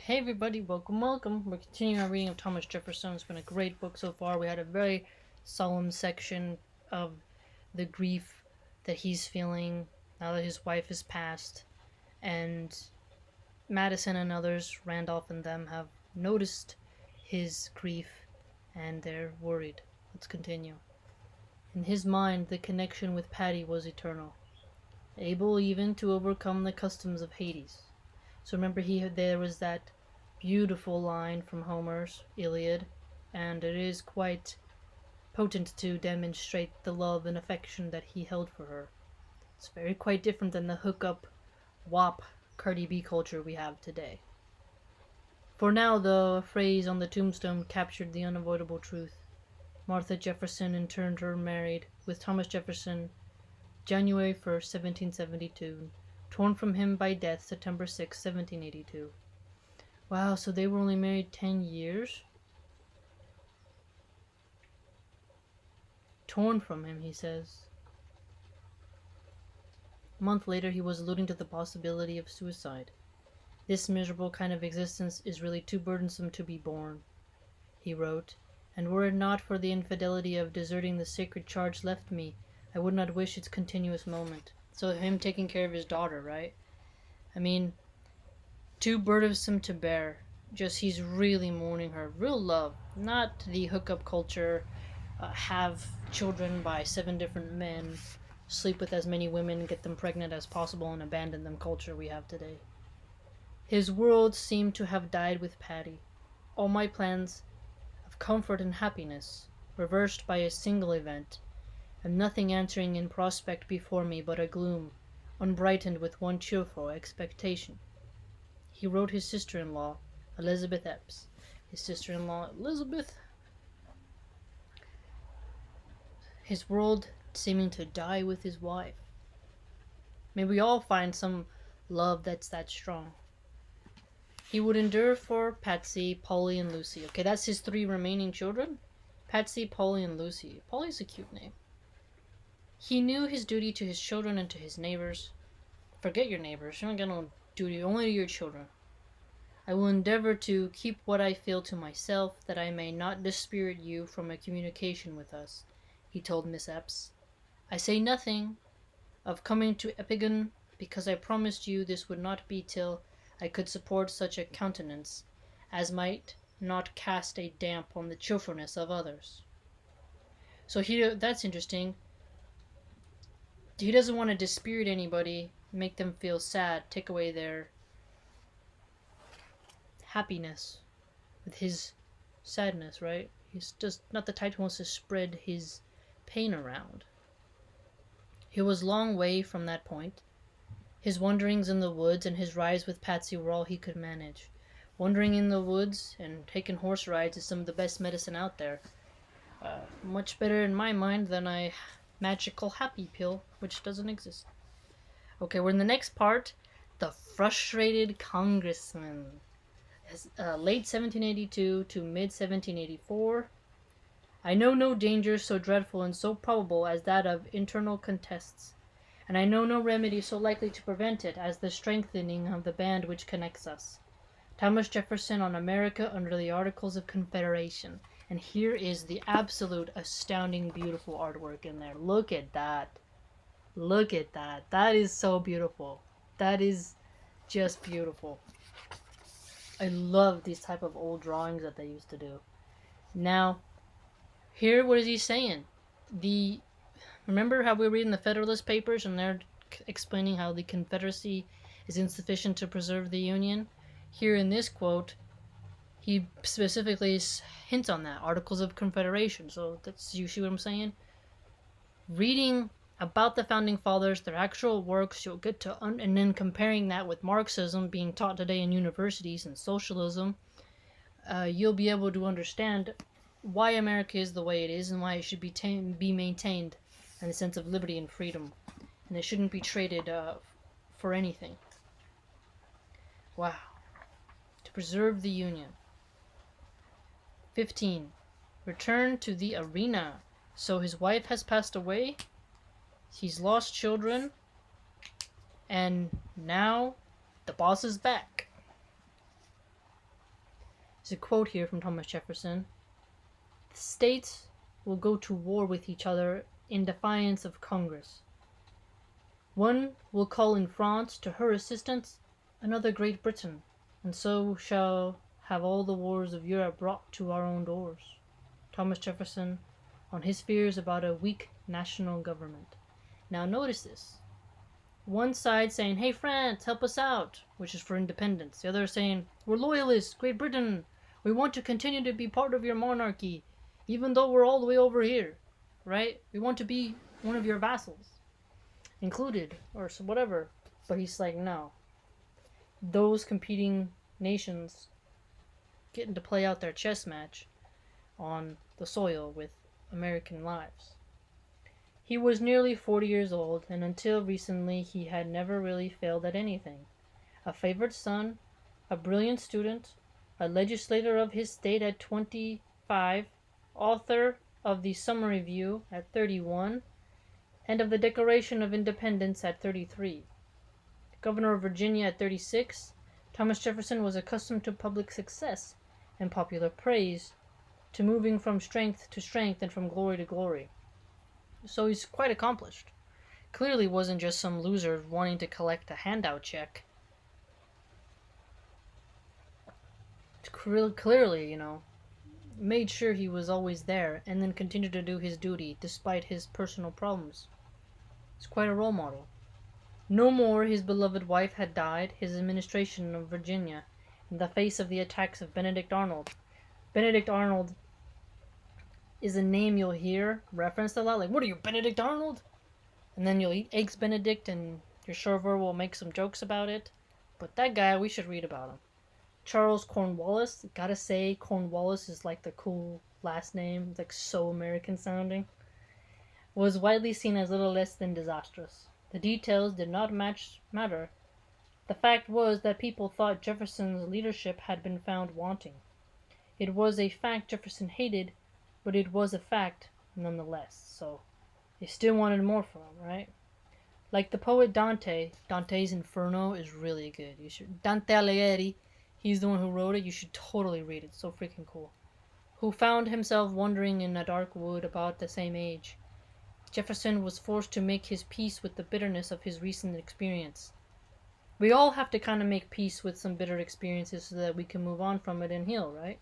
Hey everybody, welcome. We're continuing our reading of Thomas Jefferson. It's been a great book so far. We had a very solemn section of the grief that he's feeling now that his wife has passed. And Madison and others, Randolph and them, have noticed his grief and they're worried. Let's continue. In his mind, the connection with Patty was eternal, able even to overcome the customs of Hades. So remember, there was that beautiful line from Homer's Iliad, and it is quite potent to demonstrate the love and affection that he held for her. It's quite different than the hookup, WAP, Cardi B culture we have today. For now, though, a phrase on the tombstone captured the unavoidable truth. Martha Jefferson in turn her married with Thomas Jefferson January 1st, 1772, torn from him by death September 6, 1782. Wow, so they were only married 10 years? Torn from him, he says. A month later, he was alluding to the possibility of suicide. This miserable kind of existence is really too burdensome to be borne, he wrote, and were it not for the infidelity of deserting the sacred charge left me, I would not wish its continuous moment. So him taking care of his daughter, right? I mean, too burdensome to bear. Just he's really mourning her. Real love, not the hookup culture, have children by 7 different men, sleep with as many women, get them pregnant as possible, and abandon them culture we have today. His world seemed to have died with Patty. All my plans of comfort and happiness, reversed by a single event, and nothing answering in prospect before me but a gloom, unbrightened with one cheerful expectation. He wrote his sister-in-law, Elizabeth Epps. His sister-in-law, Elizabeth. His world seeming to die with his wife. May we all find some love that's that strong. He would endure for Patsy, Polly, and Lucy. Okay, that's his 3 remaining children. Patsy, Polly, and Lucy. Polly's a cute name. He knew his duty to his children and to his neighbors. Forget your neighbors. You don't get no duty, only to your children. I will endeavor to keep what I feel to myself, that I may not dispirit you from a communication with us, he told Miss Epps. I say nothing of coming to Epigon, because I promised you this would not be till I could support such a countenance as might not cast a damp on the cheerfulness of others. So that's interesting. He doesn't want to dispirit anybody, make them feel sad, take away their happiness with his sadness, right? He's just not the type who wants to spread his pain around. He was long way from that point. His wanderings in the woods and his rides with Patsy were all he could manage. Wandering in the woods and taking horse rides is some of the best medicine out there. Much better in my mind than a magical happy pill, which doesn't exist. Okay, we're in the next part. The Frustrated Congressman. Late 1782 to mid 1784. I know no danger so dreadful and so probable as that of internal contests, and I know no remedy so likely to prevent it as the strengthening of the band which connects us. Thomas Jefferson on America under the Articles of Confederation. And here is the absolute astounding beautiful artwork in there. Look at that. Look at that. That is so beautiful. That is just beautiful. I love these type of old drawings that they used to do. Now, here, what is he saying? Remember how we were reading the Federalist Papers and they're explaining how the Confederacy is insufficient to preserve the Union? Here in this quote, he specifically hints on that, Articles of Confederation. So that's, you see what I'm saying? Reading about the Founding Fathers, their actual works, you'll get to, and then comparing that with Marxism being taught today in universities and socialism, you'll be able to understand why America is the way it is and why it should be maintained in a sense of liberty and freedom. And it shouldn't be traded for anything. Wow. To preserve the Union. 15. Return to the arena. So his wife has passed away. He's lost children. And now the boss is back. There's a quote here from Thomas Jefferson. The states will go to war with each other in defiance of Congress. One will call in France to her assistance, another Great Britain, and so shall have all the wars of Europe brought to our own doors. Thomas Jefferson on his fears about a weak national government. Now notice this. One side saying, hey France, help us out, which is for independence. The other saying, we're loyalists, Great Britain. We want to continue to be part of your monarchy, even though we're all the way over here, right? We want to be one of your vassals, included, or whatever. But he's like, no. Those competing nations getting to play out their chess match on the soil with American lives. He was nearly 40 years old, and until recently he had never really failed at anything. A favorite son, a brilliant student, a legislator of his state at 25, author of the Summer Review at 31, and of the Declaration of Independence at 33. Governor of Virginia at 36, Thomas Jefferson was accustomed to public success and popular praise, to moving from strength to strength and from glory to glory. So he's quite accomplished. Clearly wasn't just some loser wanting to collect a handout check. Clearly, made sure he was always there and then continued to do his duty despite his personal problems. He's quite a role model. No more his beloved wife had died, his administration of Virginia, in the face of the attacks of Benedict Arnold. Benedict Arnold is a name you'll hear referenced a lot. Like, what are you, Benedict Arnold? And then you'll eat Eggs Benedict and your server will make some jokes about it. But that guy, we should read about him. Charles Cornwallis. Gotta say, Cornwallis is like the cool last name. It's like so American sounding. Was widely seen as little less than disastrous. The details did not matter. The fact was that people thought Jefferson's leadership had been found wanting. It was a fact Jefferson hated, but it was a fact nonetheless. So they still wanted more from him, right? Like the poet Dante, Dante's Inferno is really good. You should Dante Alighieri, he's the one who wrote it. You should totally read it. It's so freaking cool. Who found himself wandering in a dark wood about the same age. Jefferson was forced to make his peace with the bitterness of his recent experience. We all have to kind of make peace with some bitter experiences so that we can move on from it and heal, right?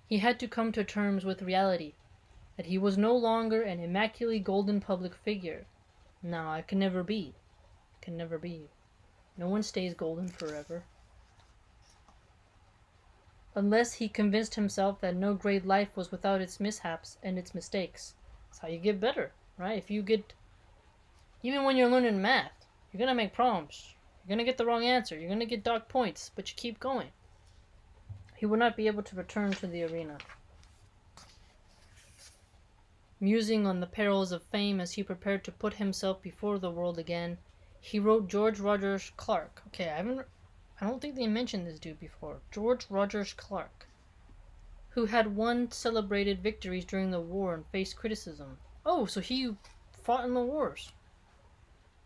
He had to come to terms with reality, that he was no longer an immaculately golden public figure. No, it can never be. It can never be. No one stays golden forever. Unless he convinced himself that no great life was without its mishaps and its mistakes. That's how you get better, right? Even when you're learning math, you're going to make problems. You're going to get the wrong answer. You're going to get dark points, but you keep going. He would not be able to return to the arena. Musing on the perils of fame as he prepared to put himself before the world again, he wrote George Rogers Clark. Okay, I don't think they mentioned this dude before. George Rogers Clark, who had won celebrated victories during the war and faced criticism. Oh, so he fought in the wars.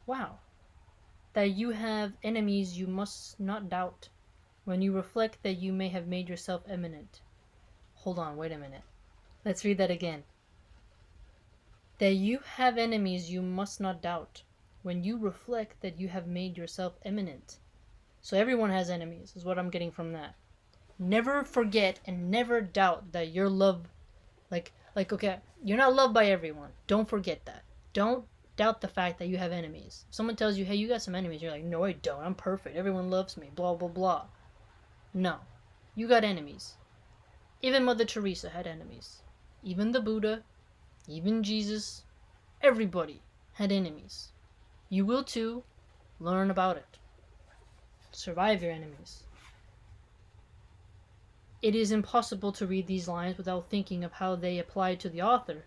Wow. That you have enemies you must not doubt, when you reflect that you may have made yourself eminent. Hold on, wait a minute. Let's read that again. That you have enemies you must not doubt, when you reflect that you have made yourself eminent. So everyone has enemies, is what I'm getting from that. Never forget and never doubt that you're loved. Okay, you're not loved by everyone. Don't forget that. Don't doubt the fact that you have enemies. If someone tells you, hey, you got some enemies, you're like, no, I don't. I'm perfect. Everyone loves me. Blah, blah, blah. No. You got enemies. Even Mother Teresa had enemies. Even the Buddha. Even Jesus. Everybody had enemies. You will too. Learn about it. Survive your enemies. It is impossible to read these lines without thinking of how they apply to the author,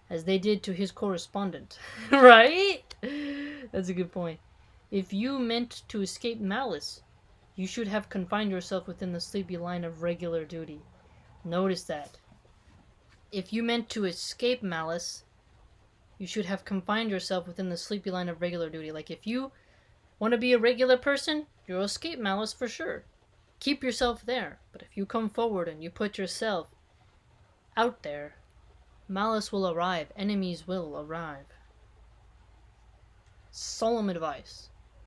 as they did to his correspondent. Right? That's a good point. If you meant to escape malice, you should have confined yourself within the sleepy line of regular duty. Notice that. If you meant to escape malice, you should have confined yourself within the sleepy line of regular duty. Like, if you want to be a regular person, you'll escape malice for sure. Keep yourself there, but if you come forward and you put yourself out there, malice will arrive, enemies will arrive. Solemn advice.